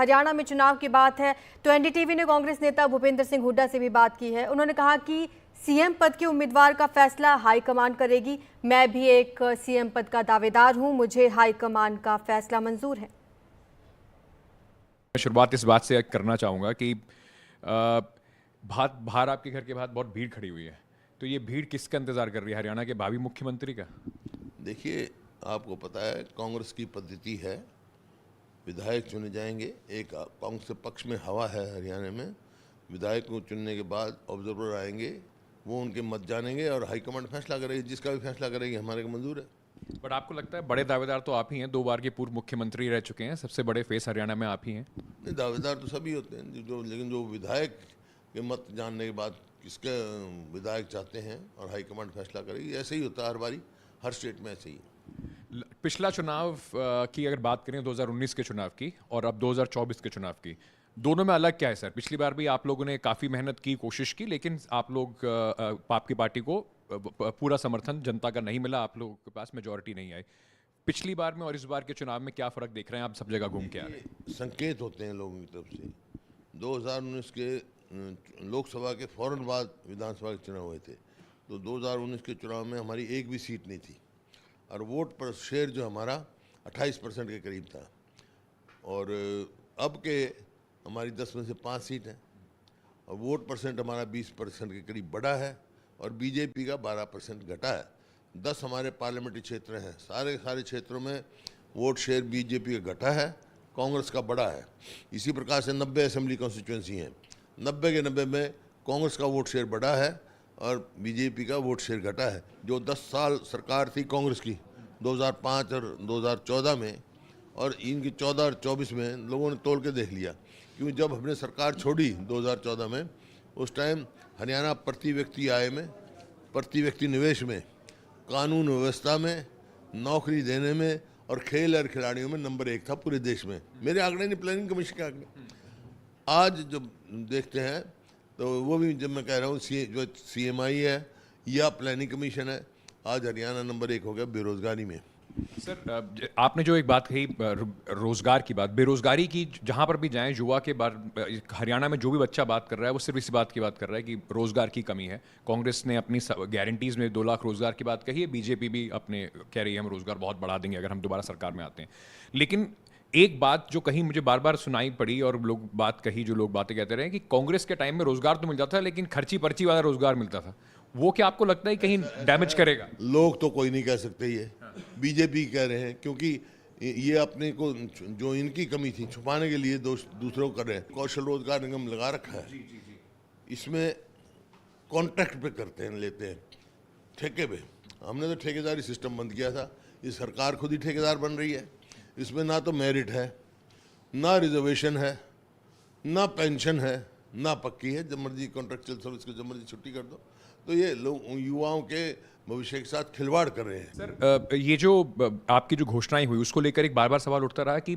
हरियाणा में चुनाव की बात है तो एनडीटीवी ने कांग्रेस नेता भूपेंद्र सिंह हुड्डा से भी बात की है। उन्होंने कहा कि सीएम पद के उम्मीदवार का फैसला हाईकमान करेगी। मैं भी एक सीएम पद का दावेदार हूं, मुझे हाईकमान का फैसला मंजूर है। शुरुआत इस बात से करना चाहूँगा कि बाहर आपके घर के बाहर बहुत भीड़ खड़ी हुई है, तो ये भीड़ किसका इंतजार कर रही है? हरियाणा के भावी मुख्यमंत्री का? देखिए, आपको पता है कांग्रेस की पद्धति है, विधायक चुने जाएंगे। एक कांग्रेस के पक्ष में हवा है हरियाणा में। विधायक को चुनने के बाद ऑब्जर्वर आएंगे, वो उनके मत जानेंगे और हाईकमांड फैसला करेगी। जिसका भी फैसला करेगी हमारे को मंजूर है। बट आपको लगता है बड़े दावेदार तो आप ही हैं, 2 बार के पूर्व मुख्यमंत्री रह चुके हैं, सबसे बड़े फेस हरियाणा में आप ही हैं। नहीं, दावेदार तो सभी होते हैं लेकिन जो विधायक के मत जानने के बाद किसके विधायक चाहते हैं और हाईकमांड फैसला करेगी। ऐसे ही होता है हर बारी, हर स्टेट में ऐसे ही है। पिछला चुनाव की अगर बात करें 2019 के चुनाव की और अब 2024 के चुनाव की, दोनों में अलग क्या है सर? पिछली बार भी आप लोगों ने काफ़ी मेहनत की, कोशिश की, लेकिन आप लोग आपकी पार्टी को पूरा समर्थन जनता का नहीं मिला, आप लोगों के पास मेजॉरिटी नहीं आई। पिछली बार में और इस बार के चुनाव में क्या फ़र्क देख रहे हैं? आप सब जगह घूम के आ रहे हैं। संकेत होते हैं लोगों की तरफ से। 2019 के लोकसभा के फौरन बाद विधानसभा के चुनाव हुए थे, तो 2019 के चुनाव में हमारी एक भी सीट नहीं थी और वोट पर शेयर जो हमारा 28% के करीब था। और अब के हमारी 10 में से 5 सीट हैं और वोट परसेंट हमारा 20% के करीब बढ़ा है और बीजेपी का 12% घटा है। 10 हमारे पार्लियामेंट्री क्षेत्र हैं, सारे क्षेत्रों में वोट शेयर बीजेपी का घटा है, कांग्रेस का बढ़ा है। इसी प्रकार से 90 असेंबली कॉन्स्टिट्यूंसी हैं, 90 के 90 में कांग्रेस का वोट शेयर बढ़ा है और बीजेपी का वोट शेयर घटा है। जो 10 साल सरकार थी कांग्रेस की 2005 और 2014 में, और इनकी 14 और 24 में लोगों ने तोल के देख लिया। क्योंकि जब हमने सरकार छोड़ी 2014 में, उस टाइम हरियाणा प्रति व्यक्ति आय में, प्रति व्यक्ति निवेश में, कानून व्यवस्था में, नौकरी देने में और खेल और खिलाड़ियों में नंबर 1 था पूरे देश में। मेरे आंकड़े नहीं, प्लानिंग कमीशन के आंकड़े। आज जब देखते हैं तो वो भी, जब मैं कह रहा हूँ जो CMI है या प्लानिंग कमीशन है, आज हरियाणा नंबर 1 हो गया बेरोजगारी में। सर, आपने जो एक बात कही रोजगार की बात, बेरोजगारी की, जहां पर भी जाएं युवा के बारे, हरियाणा में जो भी बच्चा बात कर रहा है वो सिर्फ इसी बात की बात कर रहा है कि रोजगार की कमी है। कांग्रेस ने अपनी गारंटीज में 2 लाख रोजगार की बात कही है, बीजेपी भी अपने कह रही है हम रोजगार बहुत बढ़ा देंगे अगर हम दोबारा सरकार में आते हैं। लेकिन एक बात जो कहीं मुझे बार बार सुनाई पड़ी और लोग बात कही, जो लोग बातें कहते रहे कि कांग्रेस के टाइम में रोजगार तो मिल जाता है लेकिन खर्ची पर्ची वाला रोजगार मिलता था, वो क्या आपको लगता है कहीं डैमेज करेगा? लोग तो कोई नहीं कह सकते, ये बीजेपी कह रहे हैं, क्योंकि ये अपने को जो इनकी कमी थी छुपाने के लिए दूसरों को कर रहे हैं। कौशल रोजगार निगम लगा रखा है, इसमें कॉन्ट्रैक्ट पे करते हैं, लेते हैं ठेके पे। हमने तो ठेकेदारी सिस्टम बंद किया था, ये सरकार खुद ही ठेकेदार बन रही है। इसमें ना तो मेरिट है, ना रिजर्वेशन है, ना पेंशन है, ना पक्की है। जब मर्जी कॉन्ट्रेक्चुअल सर्विस को जब मर्जी छुट्टी कर दो। तो ये लोग युवाओं के भविष्य के साथ खिलवाड़ कर रहे हैं। सर, ये जो आपकी जो घोषणाएं हुई उसको लेकर एक बार बार सवाल उठता रहा कि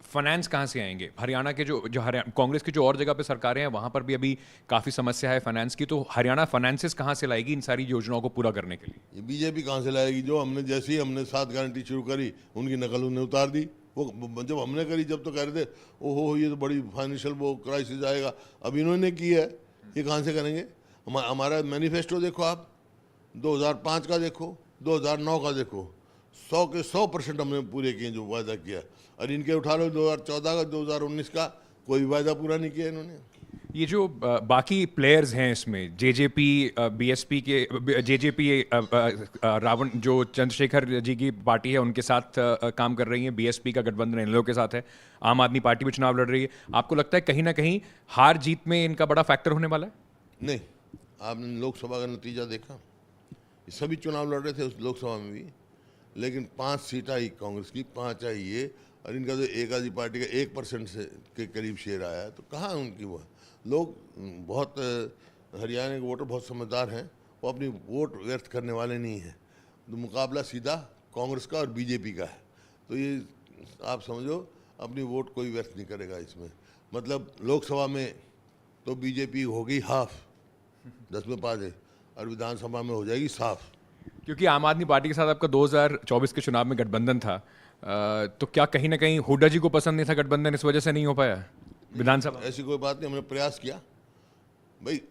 फाइनेंस कहाँ से आएंगे? हरियाणा के जो हरियाणा कांग्रेस की जो और जगह पे सरकारें हैं वहाँ पर भी अभी काफ़ी समस्या है फाइनेंस की, तो हरियाणा फाइनेंसेस कहाँ से लाएगी इन सारी योजनाओं को पूरा करने के लिए? ये बीजेपी कहाँ से लाएगी? जो हमने जैसे ही हमने 7 गारंटी शुरू करी, उनकी नकल उन्हें उतार दी। वो जब हमने करी जब तो कह रहे थे ओहो ये तो बड़ी फाइनेंशियल वो क्राइसिस आएगा। अब इन्होंने की है, ये कहाँ से करेंगे? हमारा मैनिफेस्टो देखो आप, 2005 का देखो, 2009 का देखो, 100 के 100% हमने पूरे किए जो वायदा किया। और इनके उठा लो 2014 का, 2019 का, कोई वायदा पूरा नहीं किया इन्होंने। ये जो बाकी प्लेयर्स हैं इसमें, जेजेपी बीएसपी के जेजेपी रावण जो चंद्रशेखर जी की पार्टी है उनके साथ काम कर रही है, बीएसपी का गठबंधन इन लोगों के साथ है, आम आदमी पार्टी भी चुनाव लड़ रही है। आपको लगता है कहीं ना कहीं हार जीत में इनका बड़ा फैक्टर होने वाला है? नहीं, आपने लोकसभा का नतीजा देखा, सभी चुनाव लड़ रहे थे उस लोकसभा में भी, लेकिन 5 सीट आई कांग्रेस की, 5 आई ये, और इनका जो एक आधी पार्टी का 1% से के करीब शेयर आया। तो कहाँ उनकी वो? लोग बहुत, हरियाणा के वोटर बहुत समझदार हैं, वो अपनी वोट व्यर्थ करने वाले नहीं हैं। तो मुकाबला सीधा कांग्रेस का और बीजेपी का है। तो ये आप समझो अपनी वोट कोई व्यर्थ नहीं करेगा इसमें। मतलब लोकसभा में तो बीजेपी होगी हाफ, 10 में 5 है, और विधानसभा में हो जाएगी साफ। क्योंकि आम आदमी पार्टी के साथ आपका 2024 के चुनाव में गठबंधन था, तो क्या कहीं ना कहीं हुड्डा जी को पसंद नहीं था गठबंधन, इस वजह से नहीं हो पाया विधानसभा? ऐसी कोई बात नहीं, हमने प्रयास किया भाई।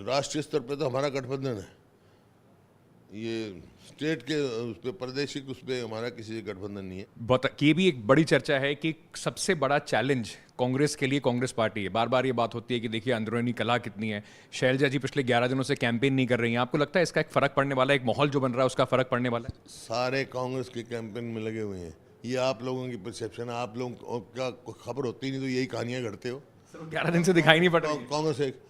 राष्ट्रीय स्तर पे तो हमारा गठबंधन है, ये स्टेट के उस पे प्रादेशिक उस पे हमारा किसी से गठबंधन नहीं है। ये भी एक बड़ी चर्चा है कि सबसे बड़ा चैलेंज कांग्रेस के लिए कांग्रेस पार्टी है। बार बार ये बात होती है कि देखिए अंदरूनी कलह कितनी है। शैलजा जी पिछले 11 दिनों से कैंपेन नहीं कर रही हैं। आपको लगता है इसका एक फर्क पड़ने वाला है, एक माहौल जो बन रहा है उसका फर्क पड़ने वाला है? सारे कांग्रेस के कैंपेन में लगे हुए हैं। ये आप लोगों की परसेप्शन है, आप लोगों को क्या खबर होती नहीं तो यही कहानियां घड़ते हो। 11 दिन से दिखाई नहीं पड़ रही। कांग्रेस एक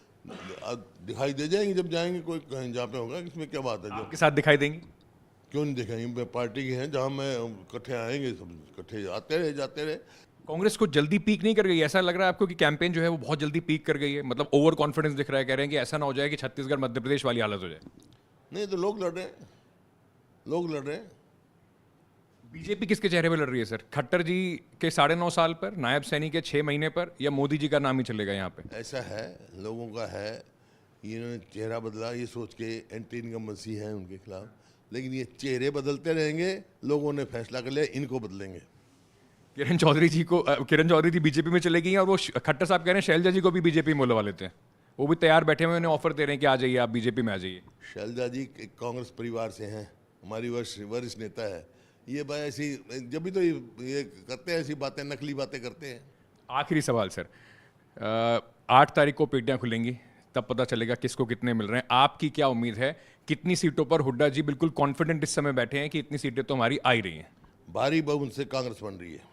दिखाई दे जाएंगे जब जाएंगे, कोई कहीं जहाँ पे होगा, इसमें क्या बात है? जो आपके साथ दिखाई देंगी? क्यों नहीं दिखाएंगे, पार्टी के हैं, जहाँ मैं इकट्ठे आएंगे सब इकट्ठे आते रहे जाते रहे। कांग्रेस को जल्दी पीक नहीं कर गई? ऐसा लग रहा है आपको कि कैंपेन जो है वो बहुत जल्दी पीक कर गई है? मतलब ओवर कॉन्फिडेंस दिख रहा है, कह रहे हैं कि ऐसा ना हो जाए कि छत्तीसगढ़ मध्य प्रदेश वाली हालत हो जाए। नहीं तो लोग लड़ रहे हैं, लोग लड़ रहे हैं। बीजेपी किसके चेहरे पे लड़ रही है सर? खट्टर जी के 9.5 साल पर, नायब सैनी के 6 महीने पर, या मोदी जी का नाम ही चलेगा यहाँ पे? ऐसा है, लोगों का है, इन्होंने चेहरा बदला ये सोच के एंटी इनकम्बेंसी है उनके खिलाफ, लेकिन ये चेहरे बदलते रहेंगे। लोगों ने फैसला कर लिया इनको बदलेंगे। किरण चौधरी जी बीजेपी में चले गई हैं, और वो खट्टर साहब कह रहे हैं शैलजा जी को भी बीजेपी में बुलवा लेते हैं। वो भी तैयार बैठे हुए, उन्हें ऑफर दे रहे हैं कि आ जाइए आप बीजेपी में आ जाइए। शैलजा जी कांग्रेस परिवार से हैं, हमारी वरिष्ठ नेता है। ये भाई ऐसी जब भी तो ये करते हैं, ऐसी बातें, नकली बातें करते हैं। आखिरी सवाल सर, 8 तारीख को पेटियां खुलेंगी, तब पता चलेगा किसको कितने मिल रहे हैं। आपकी क्या उम्मीद है, कितनी सीटों पर हुड्डा जी बिल्कुल कॉन्फिडेंट इस समय बैठे हैं कि इतनी सीटें तो हमारी आ ही रही हैं? भारी बहुमत से कांग्रेस बन रही है।